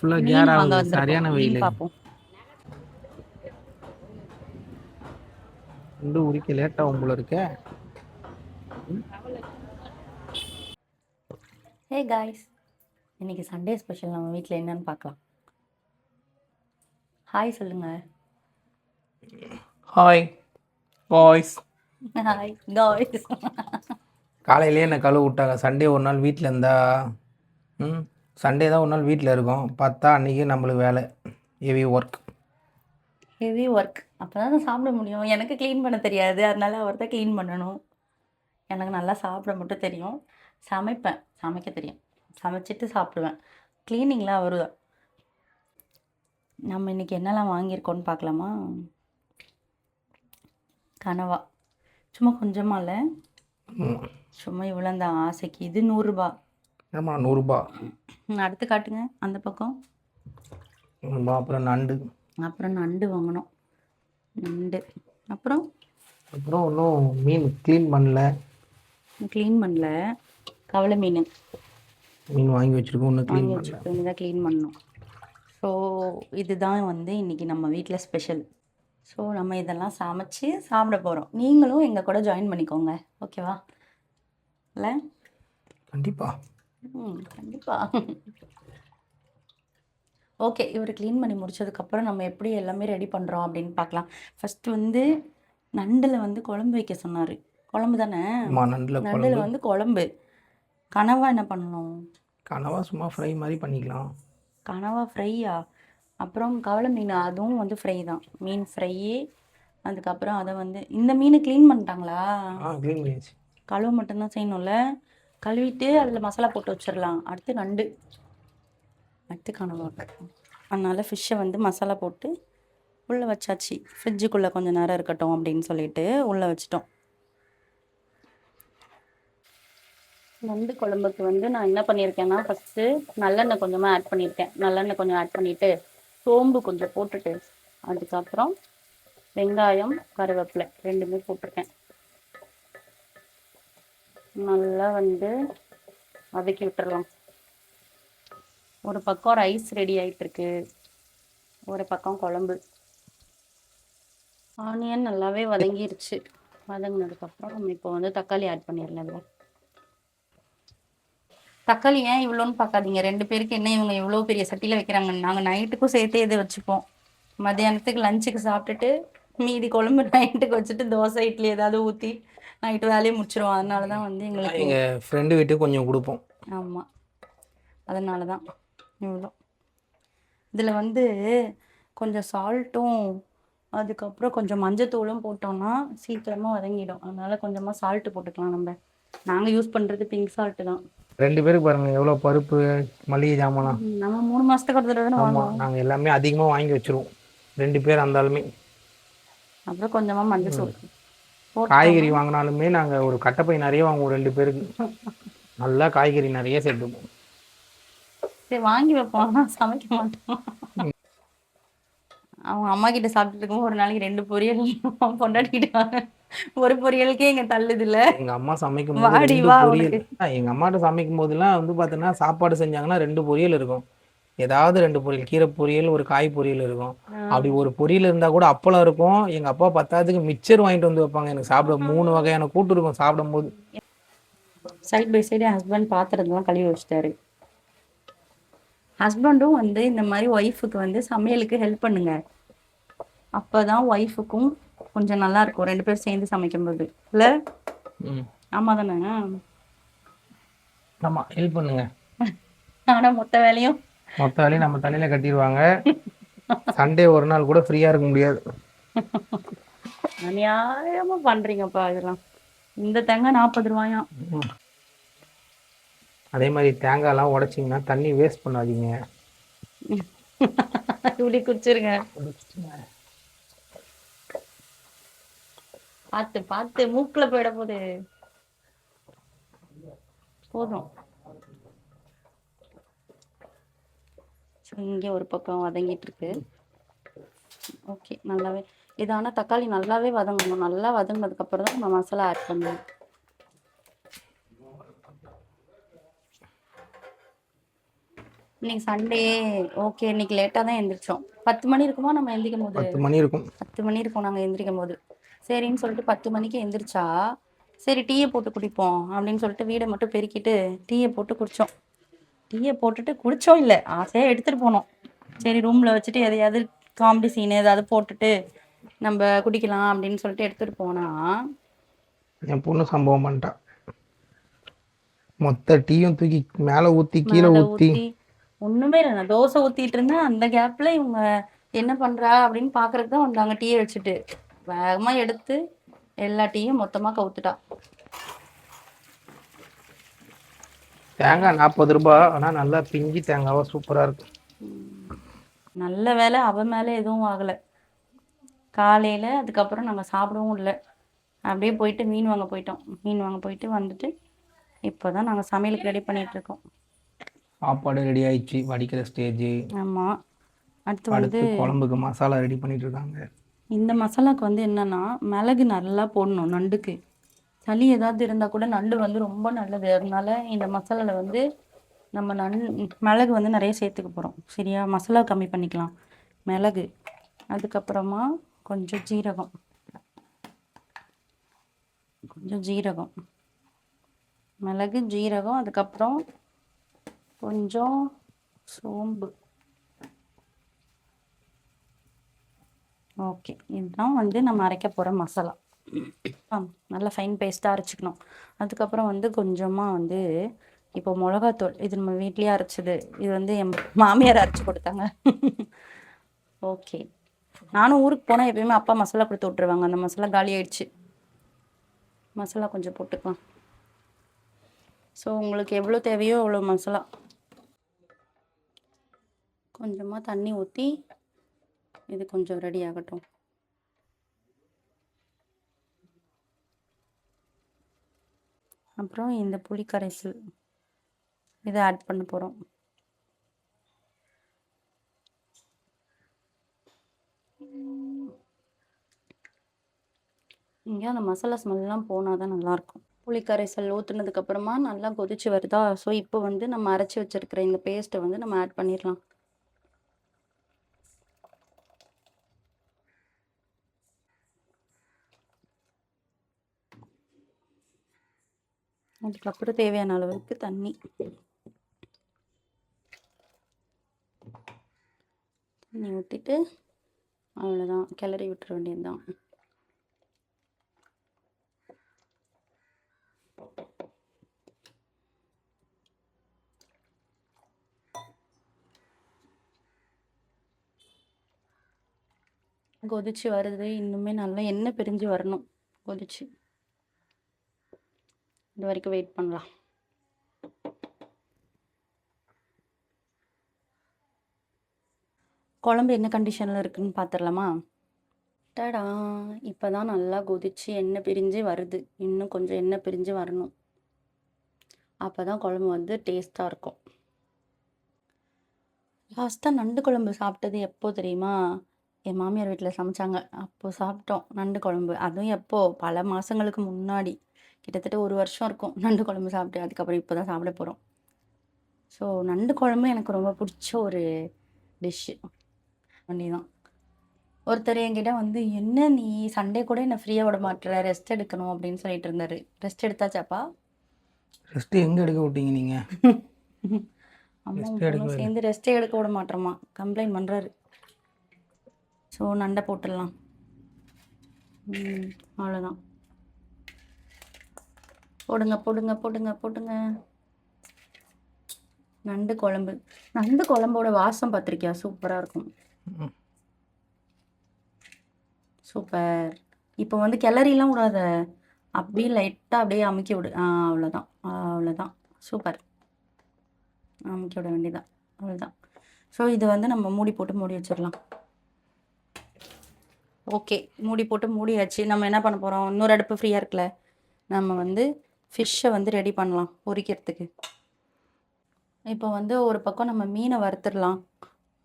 ஃபுல்லாக மீன் கேர் வாங்க ஆகுது. வந்திருக்கோம். சரியான மீன் வெயில். பார்ப்போம். ரெண்டு உரிக்க லேட் ஆகும் போல இருக்கே. ஹே காய்ஸ், இன்னைக்கு சண்டே ஸ்பெஷல் நம்ம வீட்டில் என்னன்னு பார்க்கலாம். ஹாய் சொல்லுங்க. Hi boys. Hi guys. காலையிலேயே என்னை கழுவு விட்டாங்க. சண்டே ஒரு நாள் வீட்டில் இருந்தா சண்டே தான் ஒரு நாள் வீட்டில் இருக்கோம். பார்த்தா அன்றைக்கி நம்மளுக்கு வேலை ஹெவி ஒர்க். Heavy work. அப்போ தான் சாப்பிட முடியும். எனக்கு க்ளீன் பண்ண தெரியாது, அதனால அவர் தான் க்ளீன் பண்ணணும். எனக்கு நல்லா சாப்பிட மட்டும் தெரியும். சமைப்பேன், சமைக்க தெரியும். சமைச்சிட்டு சாப்பிடுவேன். க்ளீனிங்லாம் வருவேன். நம்ம இன்னைக்கு என்னெல்லாம் வாங்கியிருக்கோன்னு பார்க்கலாமா? கனவா சும்மா கொஞ்சமா இல்லை, சும்மா இவ்வளோ தான் ஆசைக்கு. இது 100 ரூபா. ஆமாம், 100 ரூபா. அடுத்து காட்டுங்க அந்த பக்கம். அப்புறம் நண்டு. அப்புறம் நண்டு வாங்கினோம். நண்டு அப்புறம் இன்னும் மீன் க்ளீன் பண்ணல. கவலை மீன் மீன் வாங்கி வச்சுருக்கோம், இன்னும் க்ளீன் வாங்கி பண்ணல. வச்சுருக்கோம். இதை க்ளீன் பண்ணணும். ஸோ இதுதான் வந்து இன்றைக்கி நம்ம வீட்டில் ஸ்பெஷல். ஸோ நம்ம இதெல்லாம் சமைச்சு சாப்பிட போகிறோம். நீங்களும் எங்கள் கூட ஜாயின் பண்ணிக்கோங்க, ஓகேவா? இல்லை கண்டிப்பாக. கண்டிப்பாக. ஓகே, இவர் க்ளீன் பண்ணி முடிச்சதுக்கப்புறம் நம்ம எப்படி எல்லாமே ரெடி பண்ணுறோம் அப்படின்னு பார்க்கலாம். ஃபஸ்ட்டு வந்து நண்டில் வந்து குழம்பு வைக்க சொன்னார். குழம்பு தானே? நண்டில் வந்து குழம்பு. கனவா என்ன பண்ணணும்? கனவா சும்மா ஃப்ரை மாதிரி பண்ணிக்கலாம். கனவா ஃப்ரையா? அப்புறம் கவலை மீன், அதுவும் வந்து ஃப்ரை தான். மீன் ஃப்ரையே. அதுக்கப்புறம் அதை வந்து இந்த மீனை க்ளீன் பண்ணிட்டாங்களா? க்ளீன் பண்ணியாச்சு. கழுவு மட்டும்தான் செய்யணும்ல. கழுவிட்டு அதில் மசாலா போட்டு வச்சிடலாம். அடுத்து நண்டு, அடுத்து கனவா. அதனால் ஃபிஷ்ஷை வந்து மசாலா போட்டு உள்ளே வச்சாச்சு. ஃப்ரிட்ஜுக்குள்ளே கொஞ்சம் நேரம் இருக்கட்டும் அப்படின்னு சொல்லிட்டு உள்ளே வச்சிட்டோம். நண்டு குழம்புக்கு வந்து நான் என்ன பண்ணியிருக்கேன்னா, ஃபஸ்ட்டு நல்லெண்ணெய் கொஞ்சமாக ஆட் பண்ணியிருக்கேன். நல்லெண்ணெய் கொஞ்சம் ஆட் பண்ணிவிட்டு சோம்பு கொஞ்சம் போட்டுட்டு அதுக்கப்புறம் வெங்காயம் கருவேப்பிலை ரெண்டுமே போட்டிருக்கேன். நல்லா வந்து வதக்கி விட்டுறலாம். ஒரு பக்கம் ரைஸ் ரெடி ஆகிட்டுருக்கு, ஒரு பக்கம் குழம்பு. ஆனியன் நல்லாவே வதங்கிருச்சு. வதங்கினதுக்கப்புறம் நம்ம இப்போ வந்து தக்காளி ஆட் பண்ணிடலாம். தக்காளி ஏன் இவ்வளோன்னு பார்க்காதீங்க. 2 பேருக்கு என்ன இவங்க இவ்வளோ பெரிய சட்டியில் வைக்கிறாங்க. நாங்கள் நைட்டுக்கும் சேர்த்தே இதை வச்சுப்போம். மத்தியானத்துக்கு லஞ்சுக்கு சாப்பிட்டுட்டு மீதி குழம்பு நைட்டுக்கு வச்சுட்டு தோசை இட்லி ஏதாவது ஊற்றி நைட்டு வேலையை முடிச்சிருவோம். அதனால தான் வந்து எங்களுக்கு எங்கள் ஃப்ரெண்டு வீட்டுக்கு கொஞ்சம் கொடுப்போம். ஆமாம், அதனால தான் இவ்வளோ. இதில் வந்து கொஞ்சம் சால்ட்டும் அதுக்கப்புறம் கொஞ்சம் மஞ்சத்தூளும் போட்டோம்னா சீக்கிரமாக வதங்கிடும். அதனால் கொஞ்சமாக சால்ட்டு போட்டுக்கலாம். நாங்கள் யூஸ் பண்ணுறது பிங்க் சால்ட்டு தான். 2 பேருக்கு பாருங்கள் எவ்வளோ பருப்பு, மளிகை ஜாமான்லாம். நம்ம 3 மாதத்துக்கு ஒரு தடவை தானே வாங்குவோம். நாங்கள் எல்லாமே அதிகமாக வாங்கி வச்சுருவோம், 2 பேர் இருந்தாலுமே. அப்புறம் கொஞ்சமாக மஞ்சத்தூள். காய்கறி வாங்கினாலுமே நாங்கள் ஒரு கட்டைப்பை நிறைய வாங்குவோம் 2 பேருக்கு. நல்லா காய்கறி நிறைய சேர்த்துப்போம். சரி வாங்கி வைப்போம், சமைக்க மாட்டோம். அவங்க அம்மா கிட்ட சாப்பிட்டுட்டு இருக்கும் ஒரு நாளைக்கு 2 பொரியல் பொண்டாட்டிக்கிட்டாங்க. ஒரு பொரியலுக்கே இங்கே தள்ளுது இல்லை. எங்கள் அம்மா சமைக்கும் போது 2 பொரியல். எங்கள் அம்மாட்ட சமைக்கும் போதெல்லாம் வந்து பார்த்தோன்னா சாப்பாடு செஞ்சாங்கன்னா 2 பொரியல் இருக்கும். ஏதாவது 2 பொரியல், கீரை பொரியல், ஒரு காய் பொரியல் இருக்கும். அப்படி ஒரு பொரியல் இருந்தால் கூட அப்பளம் இருக்கும். எங்கள் அப்பா பத்தாவதுக்கு மிக்சர் வாங்கிட்டு வந்து வைப்பாங்க. எனக்கு சாப்பிட 3 வகையான கூட்டு இருக்கும் சாப்பிடும் போது. சைட் பை சைடு ஹஸ்பண்ட் பாத்திரத்தெல்லாம் கழுவி வச்சுட்டாரு. ஹஸ்பண்டும் வந்து இந்த மாதிரி ஒய்ஃபுக்கு வந்து சமையலுக்கு ஹெல்ப் பண்ணுங்க. அப்போ தான் ஒய்ஃபுக்கும் கொஞ்சம் நல்லா இருக்கும் 2 பேரும் சேர்ந்து சமைக்கும்போது இல்லை? ஆமாம் தானே? ஆமாம், ஹெல்ப் பண்ணுங்க. ஆனால் மொத்த வேலையும் நம்ம தலையில் கட்டிடுவாங்க. சண்டே ஒரு நாள் கூட ஃப்ரீயாக இருக்க முடியாது. அநியாயமாக பண்ணுறீங்கப்பா இதெல்லாம். இந்த தேங்காய் 40 ரூபாயாம். அதே மாதிரி தேங்காய்லாம் உடைச்சிங்கன்னா தண்ணி வேஸ்ட் பண்ணாதீங்க. இப்படி குடிச்சிருங்க. பார்த்து பார்த்து மூக்கில் போயிட போகுது. போதும். இங்கே ஒரு பக்கம் வதங்கிட்டு இருக்கு. ஓகே, நல்லாவே இது. ஆனால் தக்காளி நல்லாவே வதங்கணும். நல்லா வதங்கினதுக்கப்புறம் தான் நம்ம மசாலா ஆட் பண்ணுவோம். இன்னைக்கு சண்டே. ஓகே, இன்னைக்கு லேட்டாக தான் எந்திரிச்சோம். 10 மணி இருக்குமா நம்ம எந்திரிக்கும் போது? 10 மணி இருக்கும். 10 மணி இருக்கும் நாங்கள் எந்திரிக்கும் போது. சரின்னு சொல்லிட்டு 10 மணிக்கு எந்திரிச்சா, சரி டீயை போட்டு குடிப்போம் அப்படின்னு சொல்லிட்டு வீடை மட்டும் பெருக்கிட்டு டீயை போட்டு குடித்தோம். டீயை போட்டுட்டு குடித்தோம் இல்லை, ஆசையாக எடுத்துகிட்டு போனோம். சரி ரூமில் வச்சுட்டு எதையாவது காமெடி சீன் ஏதாவது போட்டுட்டு நம்ம குடிக்கலாம் அப்படின்னு சொல்லிட்டு எடுத்துகிட்டு போனால், என் பொண்ணு சம்பவம் பண்ணிட்டா. மொத்த டீயும் தூக்கி மேலே ஊற்றி கீழே மேலே ஊற்றி. ஊற்றி ஒன்றுமே இல்லை. நான் தோசை ஊற்றிட்டு இருந்தேன். அந்த கேப்பில் இவங்க என்ன பண்ணுறா அப்படின்னு பார்க்கறதுக்கு தான் வந்தாங்க. டீயை வச்சுட்டு வேகமாக எடுத்து எல்லா டீயும் மொத்தமாக கவுத்துட்டா. தேங்காய் 40 ரூபாய், ஆனால் நல்லா பிஞ்சி தேங்காவாக சூப்பராக இருக்கும். நல்ல வேலை அவன் மேலே எதுவும் ஆகலை. காலையில் அதுக்கப்புறம் நாங்கள் சாப்பிடவும் இல்லை. அப்படியே போயிட்டு மீன் வாங்க போயிட்டோம். மீன் வாங்க போயிட்டு வந்துட்டு இப்போ தான் நாங்கள் சமையலுக்கு ரெடி பண்ணிகிட்ருக்கோம். சாப்பாடு ரெடி ஆயிடுச்சு, வடிக்கிற ஸ்டேஜ். ஆமாம். அடுத்து அடுத்து குழம்புக்கு மசாலா ரெடி பண்ணிட்டு இருக்காங்க. இந்த மசாலாவுக்கு வந்து என்னென்னா, மிளகு நல்லா போடணும் நண்டுக்கு. சளி ஏதாவது இருந்தால் கூட நண்டு வந்து ரொம்ப நல்லது. அதனால இந்த மசாலாவில் வந்து நம்ம மிளகு வந்து நிறைய சேர்த்துக்க போகிறோம். சரியா? மசாலா கம்மி பண்ணிக்கலாம். மிளகு, அதுக்கப்புறமா கொஞ்சம் ஜீரகம், மிளகு ஜீரகம், அதுக்கப்புறம் கொஞ்சம் சோம்பு. ஓகே, இதுதான் வந்து நம்ம அரைக்க போகிற மசாலா. நல்லா ஃபைன் பேஸ்ட்டாக அரைச்சிக்கணும். அதுக்கப்புறம் வந்து கொஞ்சமாக வந்து இப்போ மிளகாத்தூள், இது நம்ம வீட்லேயே அரைச்சது. இது வந்து என் மாமியார் அரைச்சி கொடுத்தாங்க. ஓகே, நானும் ஊருக்கு போனால் எப்பயுமே அப்பா மசாலா கொடுத்து விட்ருவாங்க. அந்த மசாலா காலி ஆயிடுச்சு. மசாலா கொஞ்சம் போட்டுக்கலாம். ஸோ உங்களுக்கு எவ்வளோ தேவையோ அவ்வளோ மசாலா. கொஞ்சமாக தண்ணி ஊற்றி இது கொஞ்சம் ரெடி ஆகட்டும். அப்புறம் இந்த புளி கரைசல் இதை ஆட் பண்ண போகிறோம். இங்கே அந்த மசாலா ஸ்மெல்லாம் போனால் தான் நல்லாயிருக்கும். புளி கரைசல் ஊற்றுனதுக்கப்புறமா நல்லா கொதிச்சு வருதா? ஸோ இப்போ வந்து நம்ம அரைச்சி வச்சுருக்கிற இந்த பேஸ்ட்டை வந்து நம்ம ஆட் பண்ணிடலாம். அதுக்கப்புறம் தேவையான அளவுக்கு தண்ணி ஊற்றிட்டு அவ்வளோதான், கிளறி விட்டுற வேண்டியது தான். கொதிச்சு வருது. இன்னுமே நல்லா எண்ணெய் பிரிஞ்சு வரணும். கொதிச்சு இது வரைக்கும் வெயிட் பண்ணலாம். குழம்பு என்ன கண்டிஷனில் இருக்குன்னு பார்த்துடலாமா? டடா, இப்போ தான் நல்லா கொதிச்சு எண்ணெய் பிரிஞ்சு வருது. இன்னும் கொஞ்சம் எண்ணெய் பிரிஞ்சு வரணும். அப்போ தான் குழம்பு வந்து டேஸ்ட்டாக இருக்கும். லாஸ்ட்டாக நண்டு குழம்பு சாப்பிட்டது எப்போ தெரியுமா? என் மாமியார் வீட்டில் சமைச்சாங்க. அப்போது சாப்பிட்டோம் நண்டு குழம்பு. அதுவும் எப்போது, பல மாதங்களுக்கு முன்னாடி. கிட்டத்தட்ட 1 வருஷம் இருக்கும் நண்டு குழம்பு சாப்பிட்டு. அதுக்கப்புறம் இப்போ தான் சாப்பிட போகிறோம். ஸோ நண்டு குழம்பு எனக்கு ரொம்ப பிடிச்ச ஒரு டிஷ்ஷு. தான் ஒருத்தர் என்கிட்ட வந்து, என்ன நீ சண்டே கூட என்னை ஃப்ரீயாக விட மாட்டுற, ரெஸ்ட் எடுக்கணும் அப்படின்னு சொல்லிட்டு இருந்தாரு. ரெஸ்ட் எடுத்தாச்சாப்பா? ரெஸ்ட் எங்கே எடுக்க விட்டீங்க நீங்கள்? அம்மா சேர்ந்து ரெஸ்ட்டே எடுக்க விட மாட்டோமா, கம்ப்ளைண்ட் பண்ணுறாரு. ஸோ நண்டை போட்டுடலாம். அவ்வளோதான். போடுங்க போடுங்க போடுங்க போடுங்க. நண்டு குழம்பு. நண்டு குழம்போட வாசம் பார்த்துருக்கியா? சூப்பராக இருக்கும். சூப்பர். இப்போ வந்து கிளறிலாம் விடாத, அப்படியே லைட்டாக அப்படியே அமுக்கி விடு. அவ்வளோதான் அவ்வளோதான். சூப்பர். அமுக்கி விட வேண்டியதான், அவ்வளோதான். ஸோ இது வந்து நம்ம மூடி போட்டு மூடி வச்சிடலாம். ஓகே, மூடி போட்டு மூடியாச்சு. நம்ம என்ன பண்ண போகிறோம், இன்னொரு அடுப்பு ஃப்ரீயாக இருக்குல்ல, நம்ம வந்து ஃபிஷ்ஷை வந்து ரெடி பண்ணலாம் பொரிக்கிறதுக்கு. இப்போ வந்து ஒரு பக்கம் நம்ம மீனை வறுத்துடலாம்.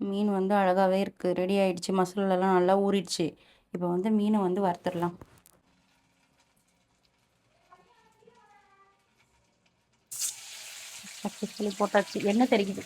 மீன் வந்து அழகாகவே இருக்குது, ரெடி ஆகிடுச்சு, மசாலாலாம் நல்லா ஊறிடுச்சு. இப்போ வந்து மீனை வந்து வறுத்துடலாம். சக்ஸஸ்ஃபுல்லி போட்டாச்சு. எண்ணெய் தெரிக்குது.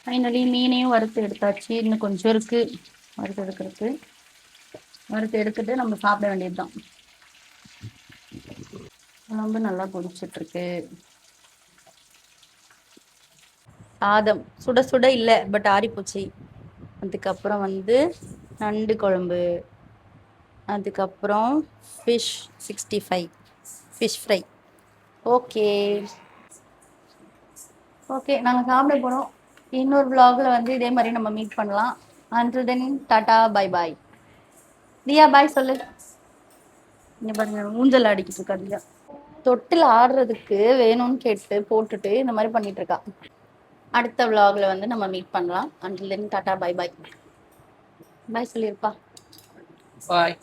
ஃபைனலி மீனையும் வறுத்து எடுத்தாச்சு. இன்னும் கொஞ்சம் இருக்கு வறுத்து எடுக்கிறதுக்கு. வறுத்து எடுத்துட்டு நம்ம சாப்பிட வேண்டியதுதான். குழம்பு நல்லா கொதிச்சுட்டு இருக்கு. சாதம் சுட சுட இல்லை, பட் ஆறிப்போச்சு. அதுக்கப்புறம் வந்து நண்டு குழம்பு, அதுக்கப்புறம் fish 65, fish fry. Okay okay, நாங்கள் சாப்பிட போகிறோம். இன்னொரு vlogல வந்து இதே மாதிரி நம்ம மீட் பண்ணலாம். until then tata bye bye. Diya bye சொல்லு. இங்க பாருங்க ஊஞ்சல் ஆடிக்கிட்டு இருக்கா தியா. தொட்டில் ஆடுறதுக்கு வேணும்னு கேட்டு போட்டுட்டு இந்த மாதிரி பண்ணிட்டு இருக்கா. அடுத்த vlogல வந்து நம்ம மீட் பண்ணலாம். until then tata bye bye. Bye சொல்லியிருப்பா. பாய்.